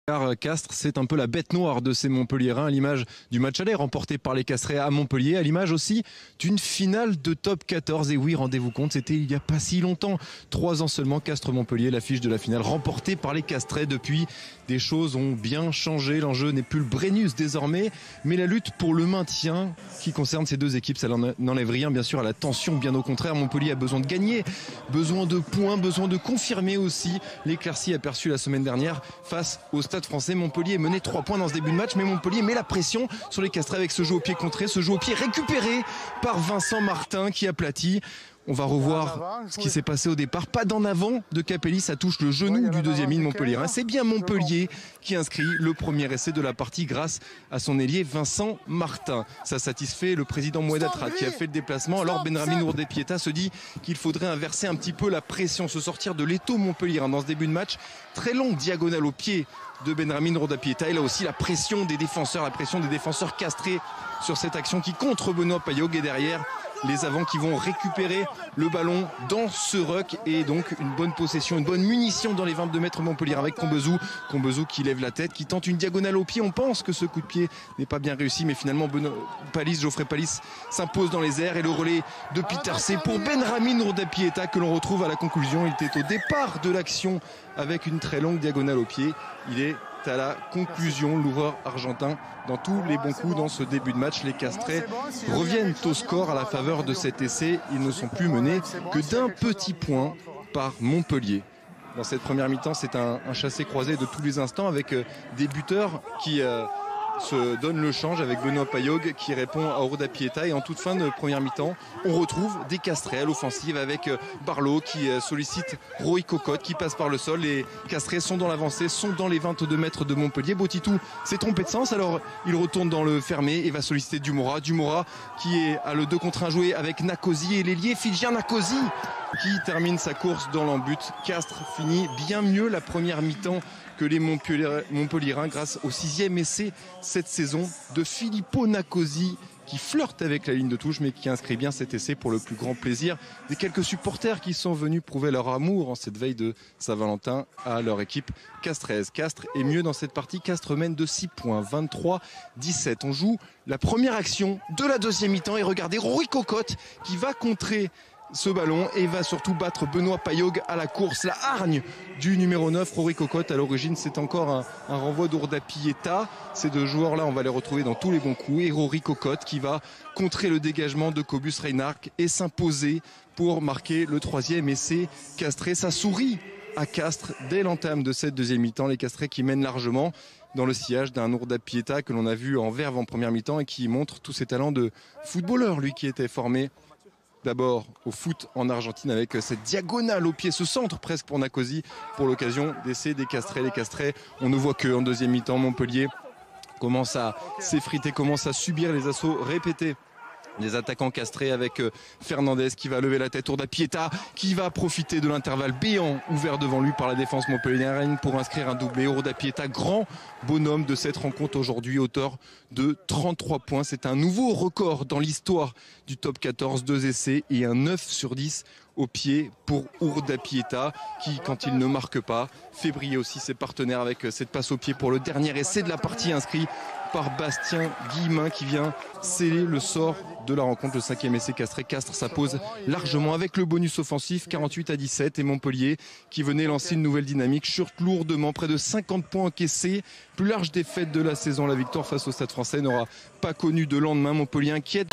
Car Castres, c'est un peu la bête noire de ces Montpelliérains, à l'image du match aller remporté par les Castrais à Montpellier, à l'image aussi d'une finale de top 14. Et oui, rendez-vous compte, c'était il n'y a pas si longtemps, 3 ans seulement, Castres-Montpellier, l'affiche de la finale remportée par les Castrais. Depuis, des choses ont bien changé. L'enjeu n'est plus le Brennus désormais, mais la lutte pour le maintien qui concerne ces deux équipes, ça n'enlève rien bien sûr à la tension. Bien au contraire, Montpellier a besoin de gagner, besoin de points, besoin de confirmer aussi l'éclaircie aperçue la semaine dernière face au Stade Français. Montpellier menait 3 points dans ce début de match, mais Montpellier met la pression sur les Castrais avec ce jeu au pied contré, ce jeu au pied récupéré par Vincent Martin qui aplatit. On va revoir ce qui s'est passé au départ. Pas d'en avant de Capelli, ça touche le genou du deuxième ligne montpelliérain. C'est bien Montpellier qui inscrit le premier essai de la partie grâce à son ailier Vincent Martin. Ça satisfait le président Mouedatra qui a fait le déplacement. Alors Benramine Ourdepieta se dit qu'il faudrait inverser un petit peu la pression, se sortir de l'étau montpelliérain dans ce début de match. Très longue diagonale au pied de Benramine Ourdepieta. Et là aussi la pression des défenseurs castrés sur cette action qui contre Benoît Payog. Et derrière, les avants qui vont récupérer le ballon dans ce ruck et donc une bonne possession, une bonne munition dans les 22 mètres Montpellier avec Combezou qui lève la tête, qui tente une diagonale au pied. On pense que ce coup de pied n'est pas bien réussi, mais finalement Geoffrey Palis s'impose dans les airs et le relais de Peter C pour Benramine Ourdepieta que l'on retrouve à la conclusion. Il était au départ de l'action avec une très longue diagonale au pied. Il est à la conclusion, l'ouvreur argentin dans tous les bons coups dans ce début de match. Les Castrais reviennent au score à la faveur de cet essai. Ils ne sont plus menés que d'un petit point par Montpellier. Dans cette première mi-temps, c'est un chassé-croisé de tous les instants avec des buteurs qui se donnent le change, avec Benoît Payog qui répond à Ourdepieta. Et en toute fin de première mi-temps, on retrouve des Castrais à l'offensive avec Barlow qui sollicite Roy Cocotte qui passe par le sol. Les Castrais sont dans l'avancée, sont dans les 22 mètres de Montpellier. Botitou s'est trompé de sens, alors il retourne dans le fermé et va solliciter Dumora qui a le 2 contre 1 joué avec Nakosi et l'ailier fidjien Nakosi qui termine sa course dans l'embut. Castres finit bien mieux la première mi-temps que les Montpelliérains grâce au 6e essai cette saison de Filippo Nakosi qui flirte avec la ligne de touche mais qui inscrit bien cet essai pour le plus grand plaisir des quelques supporters qui sont venus prouver leur amour en cette veille de Saint-Valentin à leur équipe castraise. Castres est mieux dans cette partie. Castres mène de 6 points, 23-17. On joue la première action de la deuxième mi-temps et regardez Roy Cocotte qui va contrer ce ballon et va surtout battre Benoît Payog à la course. La hargne du numéro 9, Rory Cocotte. À l'origine, c'est encore un renvoi d'Ourdepieta. Ces deux joueurs-là, on va les retrouver dans tous les bons coups. Et Rory Cocotte qui va contrer le dégagement de Cobus Reinhardt et s'imposer pour marquer le 3e essai castré. Ça sourit à Castres dès l'entame de cette deuxième mi-temps. Les Castrais qui mènent largement dans le sillage d'un Ourdepieta que l'on a vu en verve en première mi-temps et qui montre tous ses talents de footballeur, lui qui était formé d'abord au foot en Argentine avec cette diagonale au pied, ce centre presque pour Nakosi pour l'occasion d'essai des Castrais. Les Castrais, on ne voit qu'en deuxième mi-temps, Montpellier commence à s'effriter, commence à subir les assauts répétés des attaquants castrés avec Fernandez qui va lever la tête, Ourdepieta qui va profiter de l'intervalle béant ouvert devant lui par la défense montpelliéraine pour inscrire un doublé. Ourdepieta, grand bonhomme de cette rencontre aujourd'hui, auteur de 33 points. C'est un nouveau record dans l'histoire du top 14, 2 essais et un 9 sur 10 au pied pour Ourdepieta qui, quand il ne marque pas, fait briller aussi ses partenaires avec cette passe au pied pour le dernier essai de la partie inscrit par Bastien Guillemin qui vient sceller le sort de la rencontre. Le 5e essai castré. Castres s'impose largement avec le bonus offensif 48-17 et Montpellier qui venait lancer une nouvelle dynamique chute lourdement, près de 50 points encaissés, plus large défaite de la saison. La victoire face au Stade Français n'aura pas connu de lendemain. Montpellier inquiète.